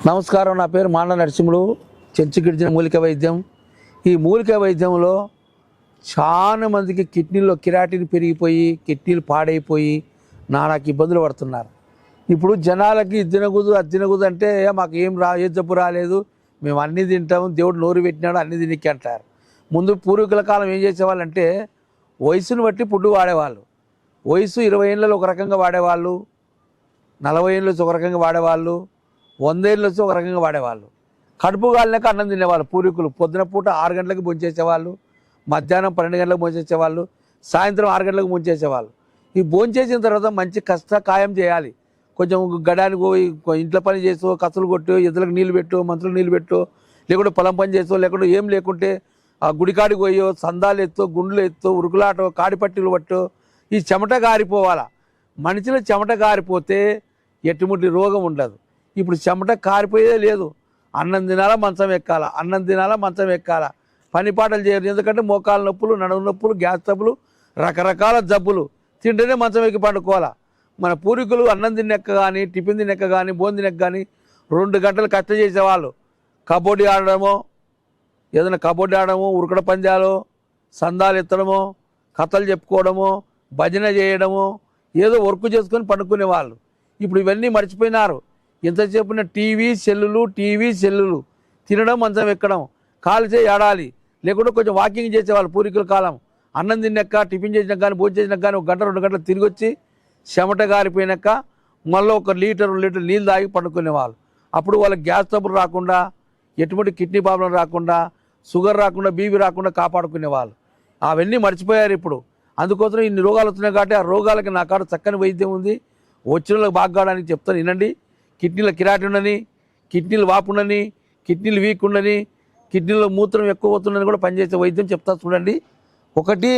నమస్కారం. నా పేరు మాండ నరసింహుడు. చెంచుగిరిజన మూలిక వైద్యం. ఈ మూలిక వైద్యంలో చాలా మందికి కిడ్నీలో కిరాటిన్ పెరిగిపోయి కిడ్నీలు పాడైపోయి నానాకి ఇబ్బందులు పడుతున్నారు. ఇప్పుడు జనాలకి ఇది తినకూడదు అది తినకూడదు అంటే మాకు ఏ జబ్బు రాలేదు, మేము అన్నీ తింటాము, దేవుడు నోరు పెట్టినాడు అన్నీ తినికి అంటారు. ముందు పూర్వీకుల కాలం ఏం చేసేవాళ్ళంటే వయసును బట్టి ఫుడ్ వాడేవాళ్ళు. వయసు 20 ఏళ్ళలో ఒక రకంగా వాడేవాళ్ళు, 40 ఏళ్ళు ఒక రకంగా వాడేవాళ్ళు, 100 ఏళ్ళు ఒక రకంగా వాడేవాళ్ళు. కడుపు గాలినాక అన్నం తినేవాళ్ళు పూర్వీకులు. పొద్దున పూట 6 గంటలకు భోంచేసేవాళ్ళు, మధ్యాహ్నం 12 గంటలకు భోంచేసేవాళ్ళు, సాయంత్రం 6 గంటలకు భోంచేసేవాళ్ళు. ఈ భోంచేసిన తర్వాత మంచి కాయం చేయాలి. కొంచెం గడానికి పోయి ఇంట్లో పని చేసో, కసులు కొట్టు, ఎద్దులకు నీళ్ళు పెట్టు, మంచులకు నీళ్ళు పెట్టు, లేకుంటే పొలం పని చేసో, లేకుంటే ఏం లేకుంటే ఆ గుడికాడికి పోయో, సందాలు ఎత్తో, గుండ్లు ఎత్తో, ఉరుకులాటో, కాడిపట్టీలు పట్టు, ఈ చెమట గారిపోవాలా. మనిషిలో చెమట గారిపోతే ఎట్టుముట్టి రోగం ఉండదు. ఇప్పుడు చెమట కారిపోయేదే లేదు. అన్నం తినాలా మంచం ఎక్కాలా, అన్నం తినాలా మంచం ఎక్కాలా, పని పాటలు చేయరు. ఎందుకంటే మోకాల నొప్పులు, నడుము నొప్పులు, గ్యాస్ జబ్బులు, రకరకాల జబ్బులు. తింటేనే మంచం ఎక్కి పండుకోవాలా. మన పూర్వీకులు అన్నం తినెక్క కానీ, టిఫిన్ తినెక్క కానీ, భోజనం తినెక్క కానీ 2 గంటలు కష్టం చేసేవాళ్ళు. కబడ్డీ ఆడడమో, ఏదైనా కబడ్డీ ఆడడమో, ఉరకడ పందాలు, సందాలు ఎత్తడమో, కథలు చెప్పుకోవడమో, భజన చేయడమో, ఏదో వర్క్ చేసుకొని పండుకునేవాళ్ళు. ఇప్పుడు ఇవన్నీ మర్చిపోయినారు. ఎంతసేపున టీవీ సెల్లులు, తినడం మంచం ఎక్కడం, కాల్చే ఏడాలి, లేకుంటే కొంచెం వాకింగ్ చేసేవాళ్ళు పూర్వీకుల కాలం. అన్నం తిన్నాక, టిఫిన్ చేసినాక కానీ, భోజనం చేసినాక కానీ 1 గంట 2 గంటలు తిరిగి వచ్చి చెమట గారిపోయినాక మళ్ళీ 1 లీటర్ 2 లీటర్ నీళ్ళు తాగి పండుకునేవాళ్ళు. అప్పుడు వాళ్ళకి గ్యాస్ ట్రబుల్ రాకుండా, ఎటువంటి కిడ్నీ ప్రాబ్లం రాకుండా, షుగర్ రాకుండా, బీపీ రాకుండా కాపాడుకునేవాళ్ళు. అవన్నీ మర్చిపోయారు ఇప్పుడు. అందుకోసం ఇన్ని రోగాలు వస్తున్నాయి కాబట్టి ఆ రోగాలకి నా కాడ చక్కని వైద్యం ఉంది. వచ్చిన వాళ్ళకి బాగా కావడానికి చెప్తాను, వినండి. కిడ్నీలో కిరాటి ఉండని, కిడ్నీలు వాపు ఉండని, కిడ్నీలు వీక్ ఉండని, కిడ్నీలో మూత్రం ఎక్కువ అవుతుందని కూడా పనిచేసే వైద్యం చెప్తా చూడండి. ఒకటి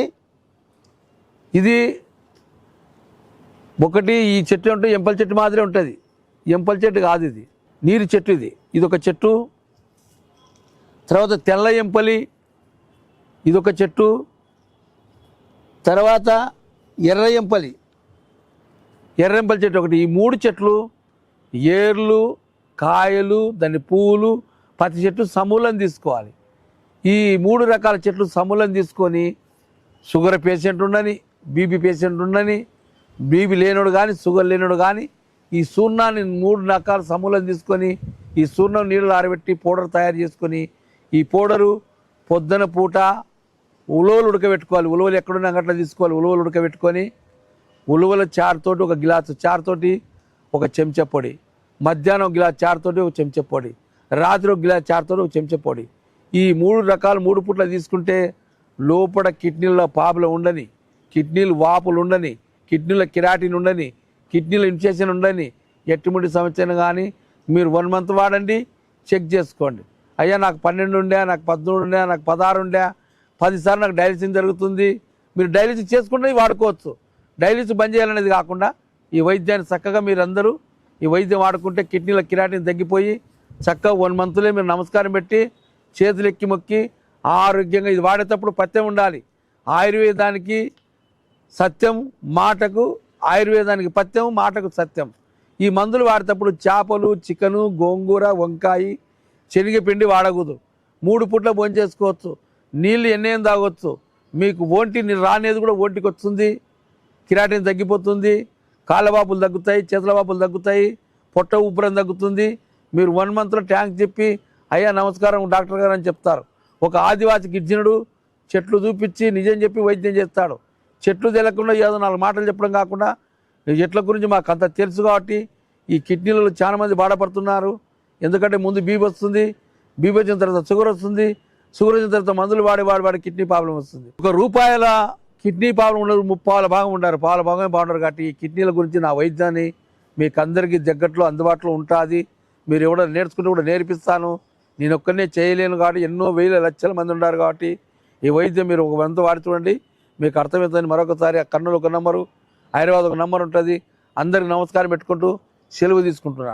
ఈ చెట్టు అంటే ఎంపల్ చెట్టు మాదిరే ఉంటుంది. ఎంపల్ చెట్టు కాదు, ఇది నీరు చెట్టు. ఇదొక చెట్టు. తర్వాత తెల్ల ఎంపలి, ఇదొక చెట్టు. తర్వాత ఎర్రఎంపలి చెట్టు ఒకటి. ఈ 3 చెట్లు, ఏర్లు, కాయలు, దాని పువ్వులు, ప్రతి చెట్టు సమూలం తీసుకోవాలి. ఈ 3 రకాల చెట్లు సమూలం తీసుకొని షుగర్ పేషెంట్ ఉండని, బీపీ పేషెంట్ ఉండని, బీపీ లేనోడు కానీ, షుగర్ లేనోడు కానీ ఈ చూర్ణాన్ని 3 రకాల సమూలం తీసుకొని ఈ చూర్ణం నీళ్ళు ఆరబెట్టి పౌడర్ తయారు చేసుకొని, ఈ పౌడరు పొద్దున పూట ఉలవలు ఉడకబెట్టుకోవాలి. ఉలవలు ఎక్కడున్నా అట్లా తీసుకోవాలి. ఉలవలు ఉడకబెట్టుకొని ఉలవల చారుతోటి 1 గ్లాసు చారుతోటి 1 చెంచా పొడి, మధ్యాహ్నం 1 గ్లాసు చారుతోటి 1 చెంచా పొడి, రాత్రి 1 గ్లాసు చారుతోటి 1 చెంచా పొడి. ఈ 3 రకాలు 3 పూట్ల తీసుకుంటే లోపల కిడ్నీల ప్రాబ్లం ఉండని, కిడ్నీలు వాపులు ఉండని, కిడ్నీల కిరాటిన్ ఉండని, కిడ్నీల ఇన్ఫెక్షన్ ఉండని, ఎటువంటి సమస్యను కానీ మీరు 1 మంత్ వాడండి, చెక్ చేసుకోండి. అయ్యా నాకు 12 ఉండే, నాకు 13 ఉండే, నాకు 16 ఉండే, 10 సార్లు నాకు డయాలిసిస్ జరుగుతుంది. మీరు డయాలిసిస్ చేసుకుంటే వాడుకోవచ్చు. డయాలిసిస్ బంద్ చేయాలనేది కాకుండా ఈ వైద్యాన్ని చక్కగా మీరందరూ ఈ వైద్యం వాడుకుంటే కిడ్నీల కిరాటిని తగ్గిపోయి చక్కగా 1 మంత్లే మీరు నమస్కారం పెట్టి చేతులు ఎక్కి మొక్కి ఆరోగ్యంగా ఇది వాడేటప్పుడు పథ్యం ఉండాలి. ఆయుర్వేదానికి సత్యం మాటకు, ఆయుర్వేదానికి పథ్యం మాటకు సత్యం. ఈ మందులు వాడేటప్పుడు చేపలు, చికెను, గోంగూర, వంకాయ, శనగపిండి వాడకూడదు. 3 పూట్ల భోంచేసుకోవచ్చు. నీళ్ళు ఎన్నేం తాగొచ్చు. మీకు ఒంటి రానేది కూడా ఒంటికి వస్తుంది. కిరాటిన్ తగ్గిపోతుంది, కాళ్ళవాపులు తగ్గుతాయి, చేతుల వాపులు తగ్గుతాయి, పొట్ట ఉబ్బరం తగ్గుతుంది. మీరు 1 మంత్లో ట్యాంక్ చెప్పి అయ్యా నమస్కారం డాక్టర్ గారు అని చెప్తారు. ఒక ఆదివాసి గిరిజనుడు చెట్లు చూపించి నిజం చెప్పి వైద్యం చేస్తాడు. చెట్లు తెలియకుండా ఏదో 4 మాటలు చెప్పడం కాకుండా చెట్ల గురించి మాకు అంత తెలుసు కాబట్టి ఈ కిడ్నీలలో చాలా మంది బాధపడుతున్నారు. ఎందుకంటే ముందు బీపీ వస్తుంది, బీపీ వచ్చిన తర్వాత షుగర్ వస్తుంది, షుగర్ వచ్చిన తర్వాత మందులు వాడి కిడ్నీ ప్రాబ్లం వస్తుంది. ₹1 కిడ్నీ ప్రాబ్లం ఉండదు, 30 భాగం ఉండారు, పాల భాగమే బాగుంటారు. కాబట్టి ఈ కిడ్నీల గురించి నా వైద్యాన్ని మీకు అందరికీ దగ్గరలో అందుబాటులో ఉంటుంది. మీరు ఎవడో నేర్చుకుంటే కూడా నేర్పిస్తాను. నేను ఒక్కనే చేయలేను కాబట్టి ఎన్నో వేల లక్షల మంది ఉన్నారు. కాబట్టి ఈ వైద్యం మీరు 1 మంత్ వాడి చూడండి, మీకు అర్థమవుతుంది. మరొకసారి కర్నూలు 1 నంబరు, హైదరాబాద్ 1 నంబర్ ఉంటుంది. అందరికి నమస్కారం పెట్టుకుంటూ సెలవు తీసుకుంటున్నాను.